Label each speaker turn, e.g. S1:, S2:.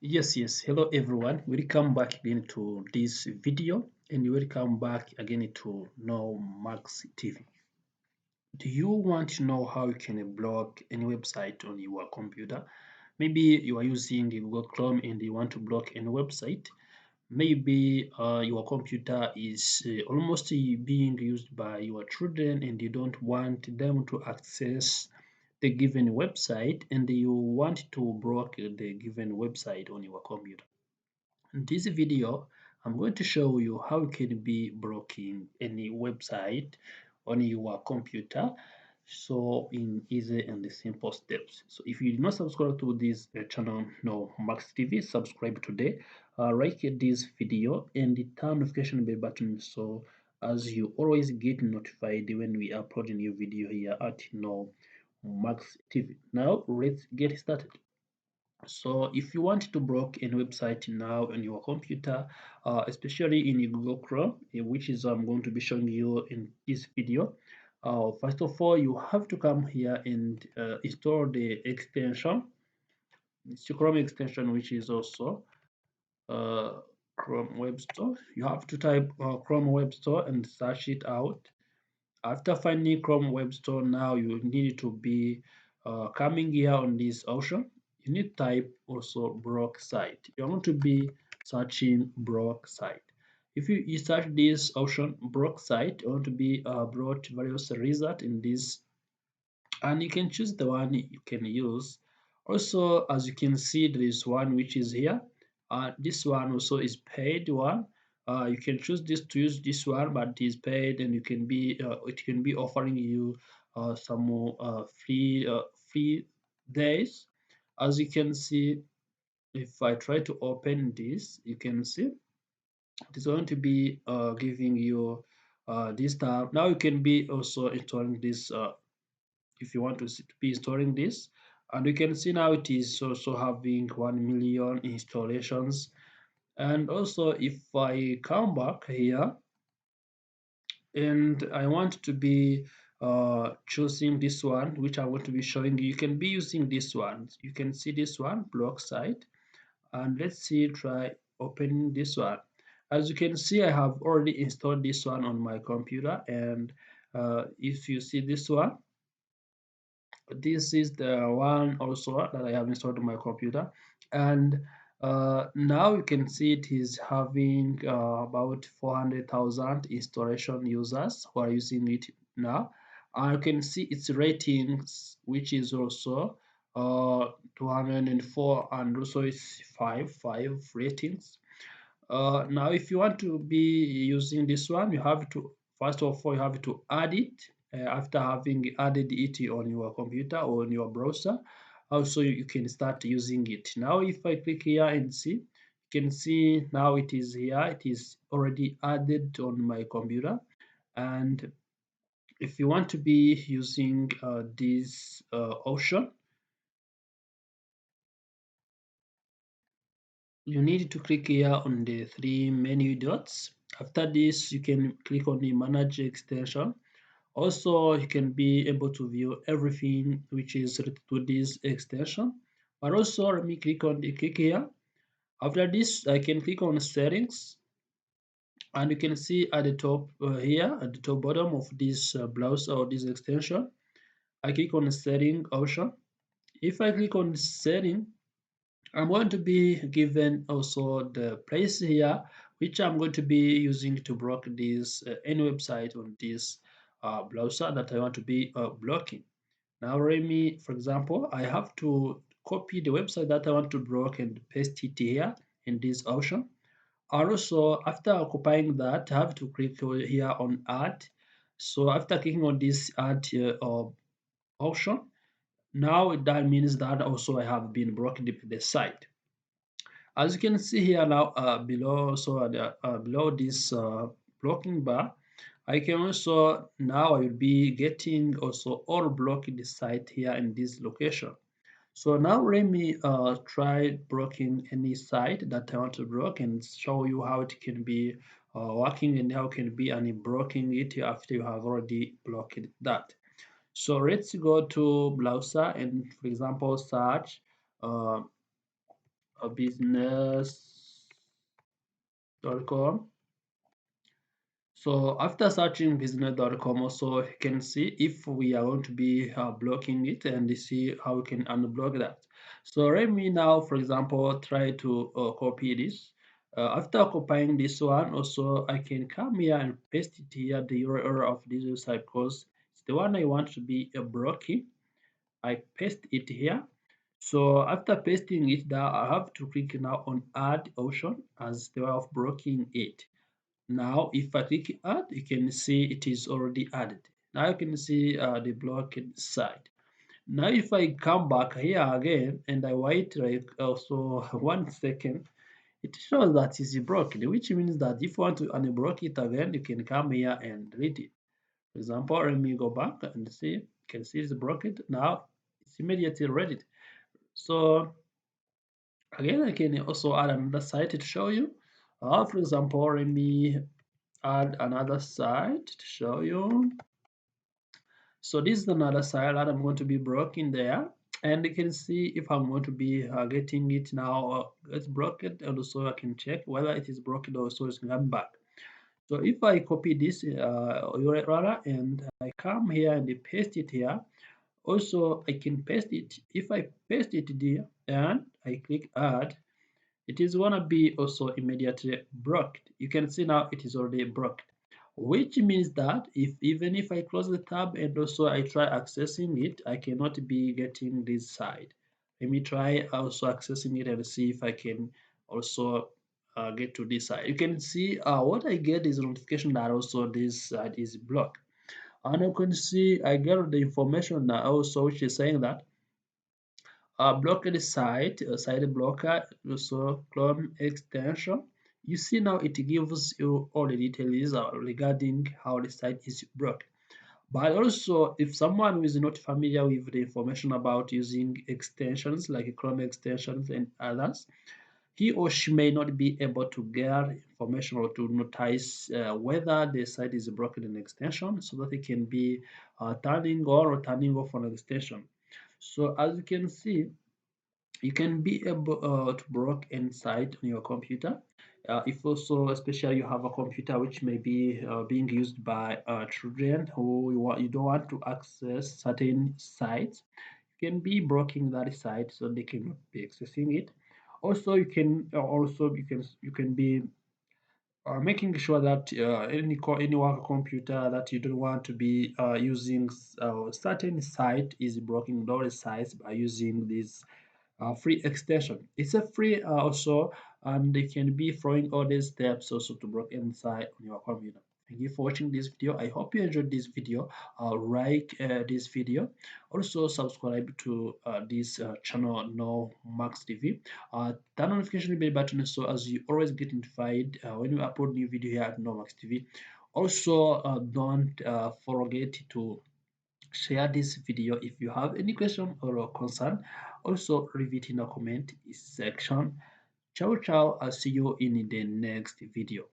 S1: Yes. Hello everyone. Welcome back again to this video and welcome back again to No Max TV. Do you want to know how you can block any website on your computer? Maybe you are using Google Chrome and you want to block any website. Maybe your computer is almost being used by your children and you don't want them to access the given website and you want to block the given website on your computer. In this video, I'm going to show you how you can be blocking any website on your computer. So in easy and simple steps. So if you did not subscribe to this channel, no Max TV, subscribe today. Like this video and the turn notification bell button so as you always get notified when we upload a new video here at No Max TV. Now let's get started. So if you want to block any website now on your computer, especially in Google Chrome, which is I'm going to be showing you in this video, first of all, you have to come here and install the extension. It's the Chrome extension, which is also uh, Chrome Web Store. You have to type Chrome Web Store and search it out. After finding Chrome Web Store, now you need to be coming here on this option. You need to type also block site. You want to be searching block site. If you search this option block site, you want to be brought various results in this, and you can choose the one you can use. Also, as you can see, there is one which is here. This one also is paid one. You can choose this to use this one, but it is paid, and it can be offering you some more free days. As you can see, if I try to open this, you can see it is going to be giving you this tab. Now you can be also installing this if you want to be storing this, and you can see now it is also having 1 million installations. And also if I come back here and I want to be choosing this one which I want to be showing you, you can be using this one. You can see this one block site, and let's see, try opening this one. As you can see, I have already installed this one on my computer, and if you see this one, this is the one also that I have installed on my computer. And now you can see it is having about 400,000 installation users who are using it now. And you can see its ratings, which is also 204, and also it's five ratings. Now, if you want to be using this one, you have to, first of all, you have to add it after having added it on your computer or on your browser. Also, you can start using it. Now, if I click here and see, you can see now it is here. It is already added on my computer. And if you want to be using this option, you need to click here on the three menu dots. After this, you can click on the manage extension. Also, you can be able to view everything which is related to this extension. But also, let me click here. After this, I can click on settings, and you can see at the top here, at the top bottom of this browser or this extension, I click on the setting option. If I click on setting, I'm going to be given also the place here, which I'm going to be using to block this any website on this browser that I want to be blocking. Now, let me, for example, I have to copy the website that I want to block and paste it here in this option. Also, after occupying that, I have to click here on add. So after clicking on this add option, now that means that also I have been blocking the site. As you can see here now below, so below this blocking bar, I can also now I will be getting also all blocking the site here in this location. So now let me try blocking any site that I want to block and show you how it can be working and how it can be unblocking it after you have already blocked that. So let's go to browser and, for example, search uh, business.com. So after searching business.com, also you can see if we are going to be blocking it and see how we can unblock that. So let me now, for example, try to copy this. After copying this one, also I can come here and paste it here, the URL of this website, because it's the one I want to be blocking. I paste it here. So after pasting it down, I have to click now on add option as the way of blocking it. Now, if I click add, you can see it is already added. Now you can see the blocked site. Now, if I come back here again and I wait like also 1 second, it shows that it's broken, which means that if you want to unblock it again, you can come here and delete it. For example, let me go back and see. You can see it's broken. Now, it's immediately ready. So again, I can also add another site to show you. For example, let me add another site to show you. So this is another site that I'm going to be blocking there, and you can see if I'm going to be getting it now. It's blocked, and also I can check whether it is blocked or so it's coming back. So if I copy this URL and I come here and paste it here, also I can paste it. If I paste it there and I click add, it is gonna be also immediately blocked. You can see now it is already blocked, which means that even if I close the tab and also I try accessing it, I cannot be getting this side. Let me try also accessing it and see if I can also get to this side. You can see what I get is a notification that also this side is blocked. And you can see I get the information now also which is saying that blocked site, site blocker, also Chrome extension. You see now it gives you all the details regarding how the site is blocked. But also, if someone is not familiar with the information about using extensions like Chrome extensions and others, he or she may not be able to get information or to notice whether the site is broken in extension so that it can be turning on or turning off an extension. So as you can see, you can be able to block inside on your computer. If also, especially you have a computer which may be being used by children who you don't want to access certain sites, you can be blocking that site so they cannot be accessing it. Also, you can be making sure that any work computer that you don't want to be using certain site is blocking those sites by using this free extension. It's a free also, and they can be following all these steps also to block inside on your computer. Thank you for watching this video. I hope you enjoyed this video. Like this video. Also subscribe to this channel, No Max TV. Turn on notification bell button so as you always get notified when we upload new video here at No Max TV. Also, don't forget to share this video if you have any question or concern. Also leave it in the comment section. Ciao ciao, I'll see you in the next video.